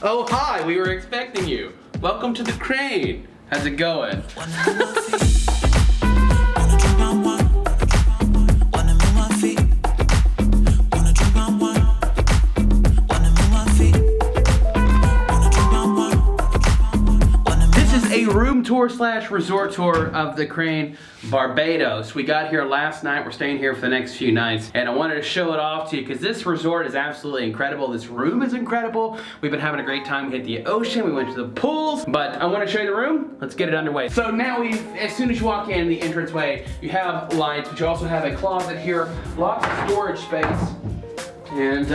Oh, hi, we were expecting you. Welcome to the Crane. How's it going? Room tour slash resort tour of the Crane Barbados. We got here last night. We're staying here for the next few nights, and I wanted to show it off to you because this resort is absolutely incredible. This room is incredible. We've been having a great time. We hit the ocean, we went to the pools, but I want to show you the room. Let's get it underway. So now as soon as you walk in the entranceway, you have lights, but you also have a closet here, lots of storage space, and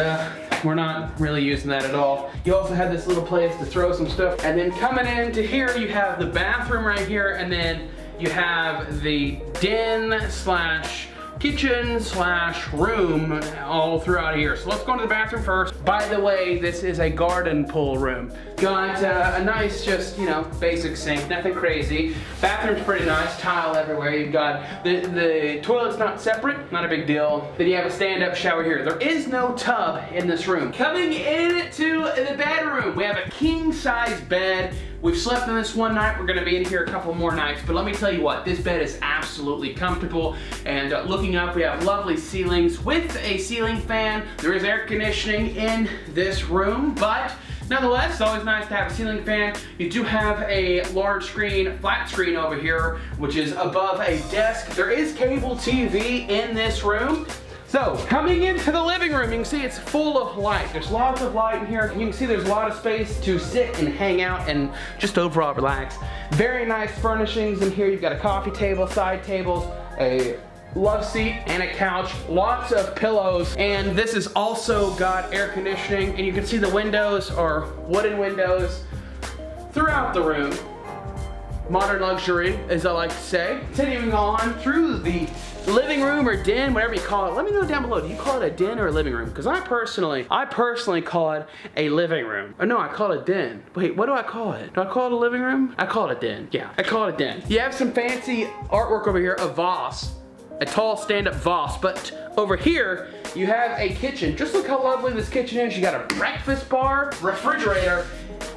we're not really using that at all. You also have this little place to throw some stuff. And then coming into here, you have the bathroom right here, and then you have the den slash kitchen slash room all throughout here. So let's go into the bathroom first. By the way, this is a garden pool room. Got a nice, just, you know, basic sink, nothing crazy. Bathroom's pretty nice, tile everywhere. You've got the toilet's not separate, not a big deal. Then you have a stand-up shower here. There is no tub in this room. Coming into the bedroom, we have a king-size bed. We've slept in this one night. We're gonna be in here a couple more nights, but let me tell you what, this bed is absolutely comfortable. And looking up, we have lovely ceilings with a ceiling fan. There is air conditioning in this room, but nonetheless, it's always nice to have a ceiling fan. You do have a large screen, flat screen over here, which is above a desk. There is cable TV in this room. So, coming into the living room, you can see it's full of light. There's lots of light in here. You can see there's a lot of space to sit and hang out and just overall relax. Very nice furnishings in here. You've got a coffee table, side tables, a love seat, and a couch. Lots of pillows. And this has also got air conditioning. And you can see the windows are wooden windows throughout the room. Modern luxury, as I like to say. Continuing on through the living room or den, whatever you call it. Let me know down below, do you call it a den or a living room? Because I personally call it a living room. Or no, I call it a den. Wait, what do I call it? Do I call it a living room? I call it a den. Yeah, I call it a den. You have some fancy artwork over here, a vase, a tall stand-up vase, but over here, you have a kitchen. Just look how lovely this kitchen is. You got a breakfast bar, refrigerator,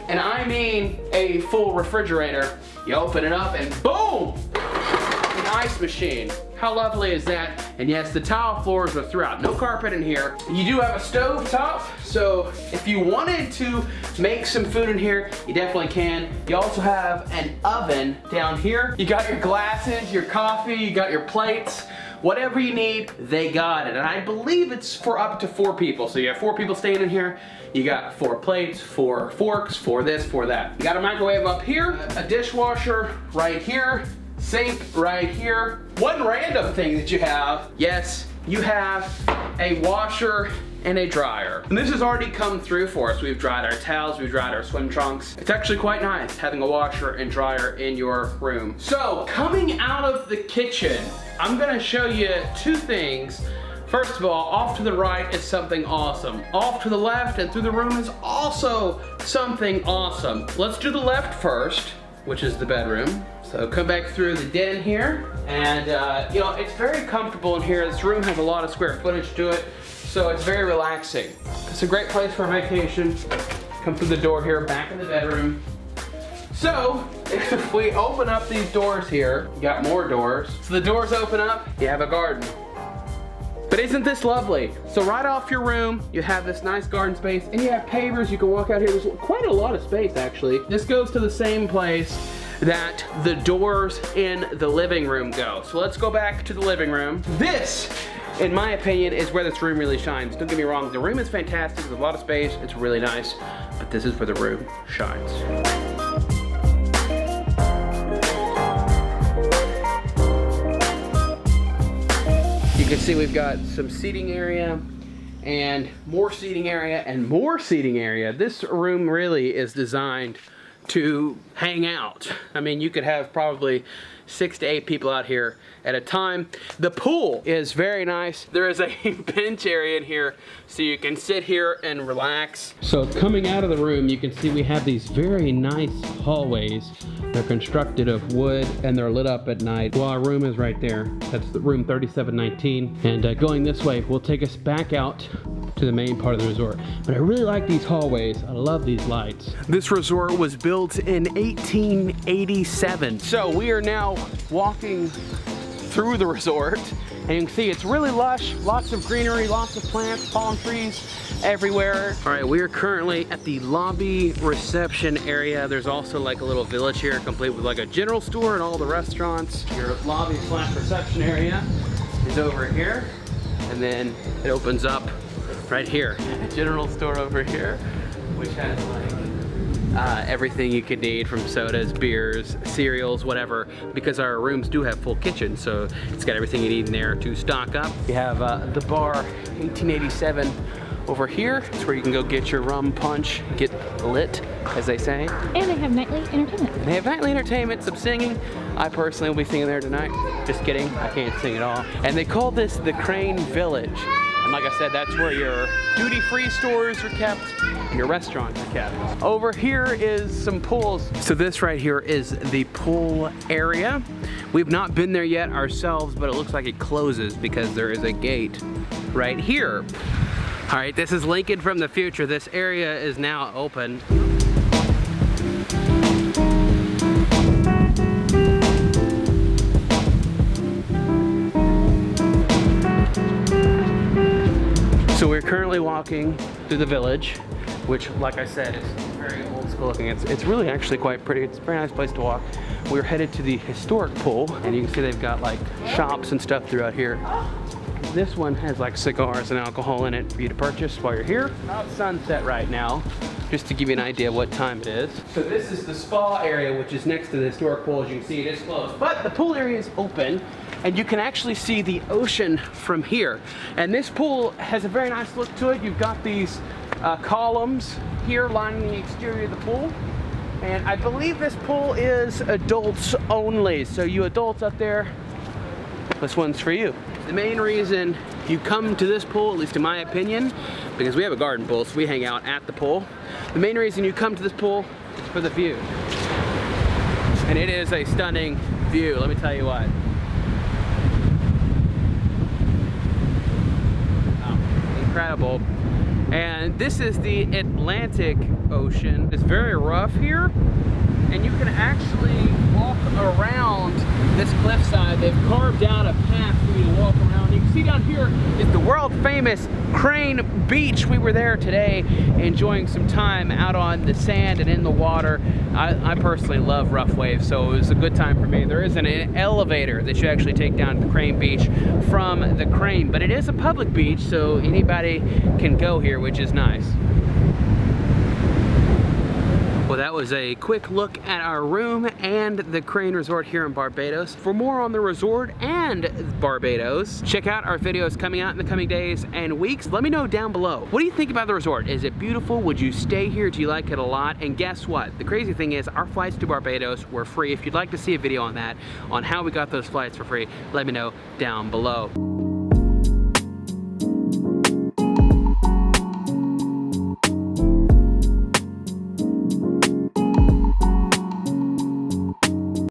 and I mean a full refrigerator. You open it up and boom! An ice machine. How lovely is that? And yes, the tile floors are throughout. No carpet in here. You do have a stove top, so if you wanted to make some food in here, you definitely can. You also have an oven down here. You got your glasses, your coffee, you got your plates. Whatever you need, they got it. And I believe it's for up to 4 people. So you have 4 people staying in here. You got 4 plates, 4 forks, 4 this, 4 that. You got a microwave up here, a dishwasher right here, sink right here. One random thing that you have, yes, you have a washer and a dryer. And this has already come through for us. We've dried our towels, we've dried our swim trunks. It's actually quite nice having a washer and dryer in your room. So, coming out of the kitchen, I'm gonna show you 2 things. First of all, off to the right is something awesome. Off to the left and through the room is also something awesome. Let's do the left first, which is the bedroom. So come back through the den here, and you know, it's very comfortable in here. This room has a lot of square footage to it, so it's very relaxing. It's a great place for a vacation. Come through the door here, back in the bedroom. So, if we open up these doors here, you got more doors. So the doors open up, you have a garden. But isn't this lovely? So right off your room, you have this nice garden space, and you have pavers. You can walk out here. There's quite a lot of space, actually. This goes to the same place that the doors in the living room go. So let's go back to the living room. This, in my opinion, is where this room really shines. Don't get me wrong, the room is fantastic. There's a lot of space. It's really nice, but this is where the room shines. You can see we've got some seating area and more seating area and more seating area. This room really is designed to hang out. I mean, you could have probably 6 to 8 people out here at a time. The pool is very nice. There is a bench area in here so you can sit here and relax. So coming out of the room, you can see we have these very nice hallways. They're constructed of wood and they're lit up at night. Well, our room is right there. That's the room 3719. And going this way will take us back out to the main part of the resort. But I really like these hallways. I love these lights. This resort was built in 1887. So we are now walking through the resort, and you can see it's really lush, lots of greenery, lots of plants, palm trees everywhere. All right, we are currently at the lobby reception area. There's also like a little village here, complete with like a general store and all the restaurants. Your lobby / reception area is over here, and then it opens up right here. A general store over here, which has like everything you could need from sodas, beers, cereals, whatever, because our rooms do have full kitchens, so it's got everything you need in there to stock up. You have the bar 1887 over here. It's where you can go get your rum punch, get lit, as they say. And they have nightly entertainment. They have nightly entertainment, some singing. I personally will be singing there tonight. Just kidding, I can't sing at all. And they call this the Crane Village. And like I said, that's where your duty-free stores are kept and your restaurants are kept. Over here is some pools. So this right here is the pool area. We've not been there yet ourselves, but it looks like it closes because there is a gate right here. All right, this is Lincoln from the future. This area is now open. So we're currently walking through the village, which, like I said, is very old school looking. It's really actually quite pretty. It's a very nice place to walk. We're headed to the historic pool, and you can see they've got like shops and stuff throughout here. This one has like cigars and alcohol in it for you to purchase while you're here. It's about sunset right now, just to give you an idea of what time it is. So this is the spa area, which is next to the historic pool. As you can see, it is closed, but the pool area is open, and you can actually see the ocean from here. And this pool has a very nice look to it. You've got these columns here lining the exterior of the pool. And I believe this pool is adults only. So you adults up there, this one's for you. The main reason you come to this pool, at least in my opinion, because we have a garden pool, so we hang out at the pool. The main reason you come to this pool is for the view. And it is a stunning view, let me tell you what. Oh, incredible. And this is the Atlantic Ocean. It's very rough here, and you can actually walk around this cliffside. They've carved out a path for you to walk around. You can see down here is the world famous Crane Beach. We were there today enjoying some time out on the sand and in the water. I personally love rough waves, so it was a good time for me. There is an elevator that you actually take down to Crane Beach from the Crane, but it is a public beach, so anybody can go here, which is nice. Well, that was a quick look at our room and the Crane Resort here in Barbados. For more on the resort and Barbados, check out our videos coming out in the coming days and weeks. Let me know down below. What do you think about the resort? Is it beautiful? Would you stay here? Do you like it a lot? And guess what? The crazy thing is our flights to Barbados were free. If you'd like to see a video on that, on how we got those flights for free, let me know down below.